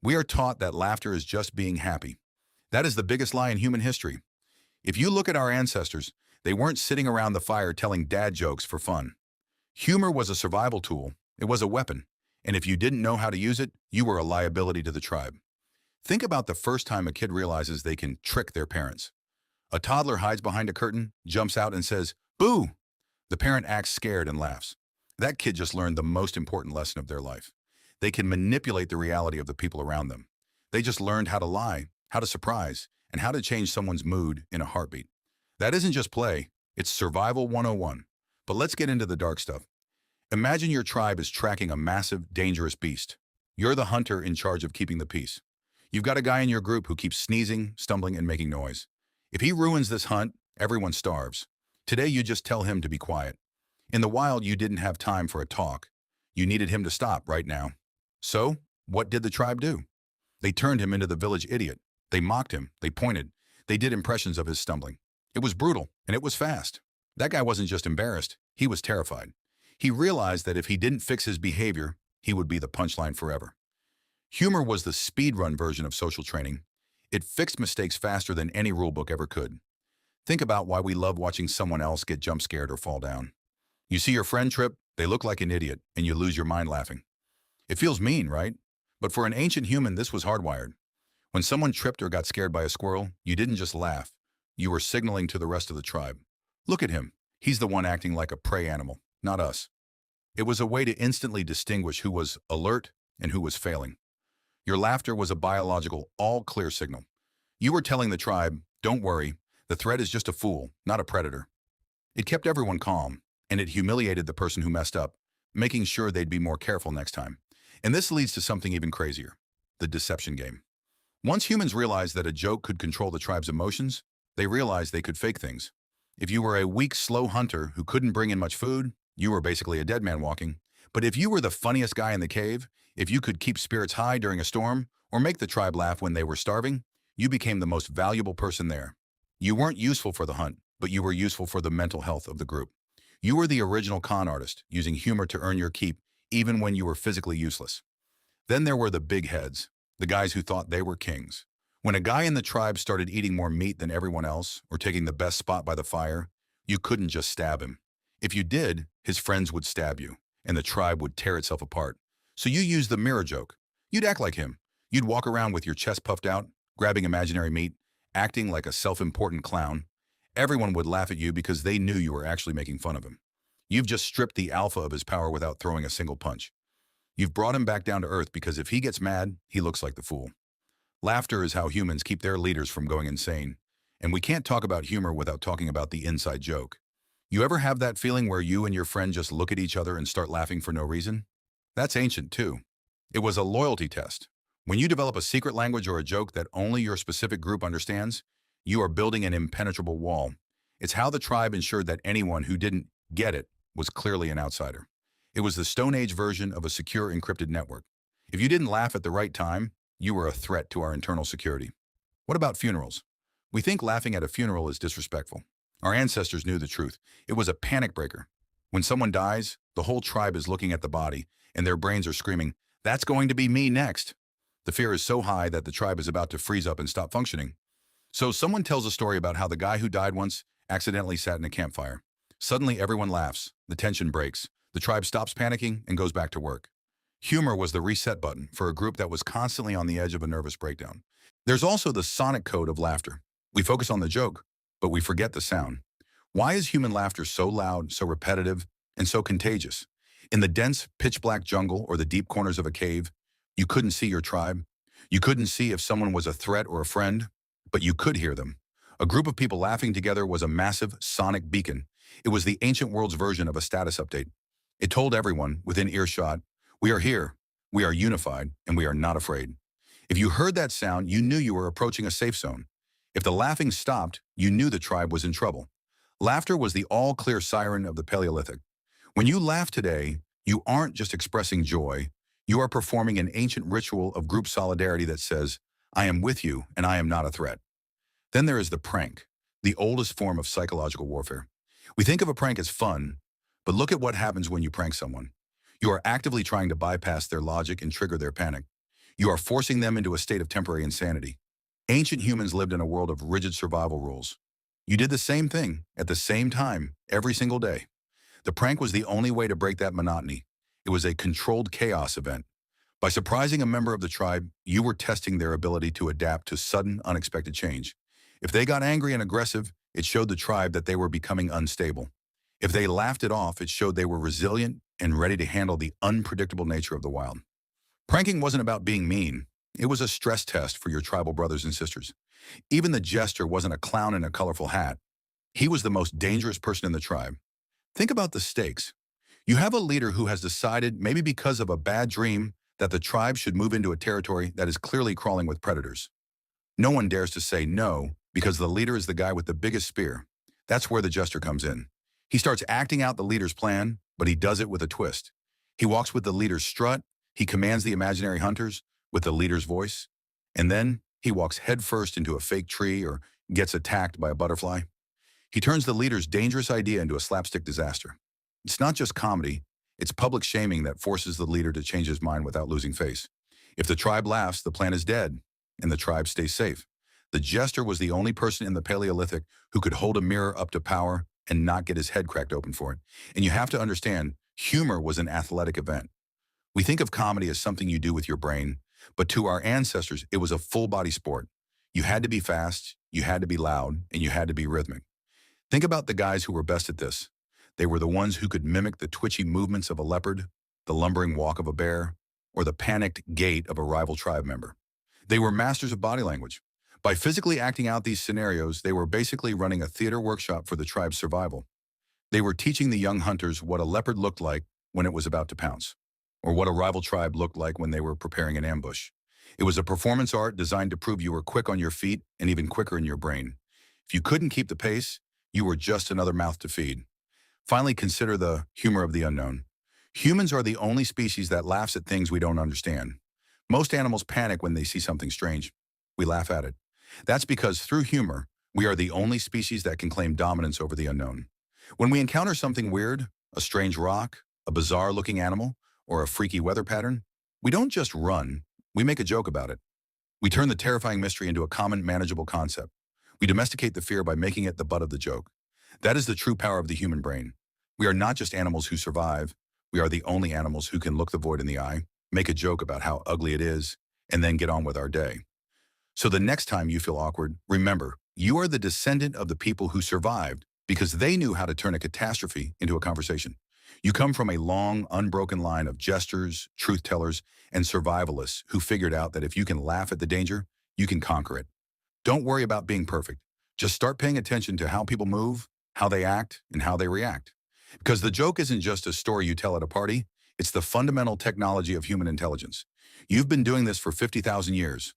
We are taught that laughter is just being happy. That is the biggest lie in human history. If you look at our ancestors, they weren't sitting around the fire telling dad jokes for fun. Humor was a survival tool. It was a weapon. And if you didn't know how to use it, you were a liability to the tribe. Think about the first time a kid realizes they can trick their parents. A toddler hides behind a curtain, jumps out and says, "Boo!" The parent acts scared and laughs. That kid just learned the most important lesson of their life. They can manipulate the reality of the people around them. They just learned how to lie, how to surprise, and how to change someone's mood in a heartbeat. That isn't just play, it's survival 101. But let's get into the dark stuff. Imagine your tribe is tracking a massive, dangerous beast. You're the hunter in charge of keeping the peace. You've got a guy in your group who keeps sneezing, stumbling, and making noise. If he ruins this hunt, everyone starves. Today, you just tell him to be quiet. In the wild, you didn't have time for a talk. You needed him to stop right now. So, what did the tribe do? They turned him into the village idiot. They mocked him. They pointed. They did impressions of his stumbling. It was brutal, and it was fast. That guy wasn't just embarrassed. He was terrified. He realized that if he didn't fix his behavior, he would be the punchline forever. Humor was the speedrun version of social training. It fixed mistakes faster than any rulebook ever could. Think about why we love watching someone else get jump scared or fall down. You see your friend trip, they look like an idiot, and you lose your mind laughing. It feels mean, right? But for an ancient human, this was hardwired. When someone tripped or got scared by a squirrel, you didn't just laugh. You were signaling to the rest of the tribe. Look at him. He's the one acting like a prey animal, not us. It was a way to instantly distinguish who was alert and who was failing. Your laughter was a biological, all-clear signal. You were telling the tribe, don't worry, the threat is just a fool, not a predator. It kept everyone calm, and it humiliated the person who messed up, making sure they'd be more careful next time. And this leads to something even crazier, the deception game. Once humans realized that a joke could control the tribe's emotions, they realized they could fake things. If you were a weak, slow hunter who couldn't bring in much food, you were basically a dead man walking. But if you were the funniest guy in the cave, if you could keep spirits high during a storm, or make the tribe laugh when they were starving, you became the most valuable person there. You weren't useful for the hunt, but you were useful for the mental health of the group. You were the original con artist, using humor to earn your keep, even when you were physically useless. Then there were the big heads, the guys who thought they were kings. When a guy in the tribe started eating more meat than everyone else, or taking the best spot by the fire, you couldn't just stab him. If you did, his friends would stab you, and the tribe would tear itself apart. So you used the mirror joke. You'd act like him. You'd walk around with your chest puffed out, grabbing imaginary meat, acting like a self-important clown. Everyone would laugh at you because they knew you were actually making fun of him. You've just stripped the alpha of his power without throwing a single punch. You've brought him back down to earth because if he gets mad, he looks like the fool. Laughter is how humans keep their leaders from going insane. And we can't talk about humor without talking about the inside joke. You ever have that feeling where you and your friend just look at each other and start laughing for no reason? That's ancient too. It was a loyalty test. When you develop a secret language or a joke that only your specific group understands, you are building an impenetrable wall. It's how the tribe ensured that anyone who didn't get it was clearly an outsider. It was the Stone Age version of a secure encrypted network. If you didn't laugh at the right time, you were a threat to our internal security. What about funerals? We think laughing at a funeral is disrespectful. Our ancestors knew the truth. It was a panic breaker. When someone dies, the whole tribe is looking at the body, and their brains are screaming, "That's going to be me next." The fear is so high that the tribe is about to freeze up and stop functioning. So someone tells a story about how the guy who died once accidentally sat in a campfire. Suddenly everyone laughs, the tension breaks, the tribe stops panicking and goes back to work. Humor was the reset button for a group that was constantly on the edge of a nervous breakdown. There's also the sonic code of laughter. We focus on the joke, but we forget the sound. Why is human laughter so loud, so repetitive, and so contagious? In the dense, pitch-black jungle or the deep corners of a cave, you couldn't see your tribe. You couldn't see if someone was a threat or a friend, but you could hear them. A group of people laughing together was a massive sonic beacon. It was the ancient world's version of a status update. It told everyone, within earshot, we are here, we are unified, and we are not afraid. If you heard that sound, you knew you were approaching a safe zone. If the laughing stopped, you knew the tribe was in trouble. Laughter was the all-clear siren of the Paleolithic. When you laugh today, you aren't just expressing joy, you are performing an ancient ritual of group solidarity that says, I am with you and I am not a threat. Then there is the prank, the oldest form of psychological warfare. We think of a prank as fun, but look at what happens when you prank someone. You are actively trying to bypass their logic and trigger their panic. You are forcing them into a state of temporary insanity. Ancient humans lived in a world of rigid survival rules. You did the same thing at the same time every single day. The prank was the only way to break that monotony. It was a controlled chaos event. By surprising a member of the tribe, you were testing their ability to adapt to sudden, unexpected change. If they got angry and aggressive, it showed the tribe that they were becoming unstable. If they laughed it off, it showed they were resilient and ready to handle the unpredictable nature of the wild. Pranking wasn't about being mean. It was a stress test for your tribal brothers and sisters. Even the jester wasn't a clown in a colorful hat. He was the most dangerous person in the tribe. Think about the stakes. You have a leader who has decided, maybe because of a bad dream, that the tribe should move into a territory that is clearly crawling with predators. No one dares to say no because the leader is the guy with the biggest spear. That's where the jester comes in. He starts acting out the leader's plan, but he does it with a twist. He walks with the leader's strut, he commands the imaginary hunters with the leader's voice, and then he walks headfirst into a fake tree or gets attacked by a butterfly. He turns the leader's dangerous idea into a slapstick disaster. It's not just comedy, it's public shaming that forces the leader to change his mind without losing face. If the tribe laughs, the plan is dead, and the tribe stays safe. The jester was the only person in the Paleolithic who could hold a mirror up to power and not get his head cracked open for it. And you have to understand, humor was an athletic event. We think of comedy as something you do with your brain, but to our ancestors, it was a full-body sport. You had to be fast, you had to be loud, and you had to be rhythmic. Think about the guys who were best at this. They were the ones who could mimic the twitchy movements of a leopard, the lumbering walk of a bear, or the panicked gait of a rival tribe member. They were masters of body language. By physically acting out these scenarios, they were basically running a theater workshop for the tribe's survival. They were teaching the young hunters what a leopard looked like when it was about to pounce, or what a rival tribe looked like when they were preparing an ambush. It was a performance art designed to prove you were quick on your feet and even quicker in your brain. If you couldn't keep the pace, you were just another mouth to feed. Finally, consider the humor of the unknown. Humans are the only species that laughs at things we don't understand. Most animals panic when they see something strange. We laugh at it. That's because through humor, we are the only species that can claim dominance over the unknown. When we encounter something weird, a strange rock, a bizarre-looking animal, or a freaky weather pattern, we don't just run, we make a joke about it. We turn the terrifying mystery into a common, manageable concept. We domesticate the fear by making it the butt of the joke. That is the true power of the human brain. We are not just animals who survive, we are the only animals who can look the void in the eye, make a joke about how ugly it is, and then get on with our day. So the next time you feel awkward, remember, you are the descendant of the people who survived because they knew how to turn a catastrophe into a conversation. You come from a long, unbroken line of jesters, truth-tellers, and survivalists who figured out that if you can laugh at the danger, you can conquer it. Don't worry about being perfect. Just start paying attention to how people move, how they act, and how they react. Because the joke isn't just a story you tell at a party, it's the fundamental technology of human intelligence. You've been doing this for 50,000 years.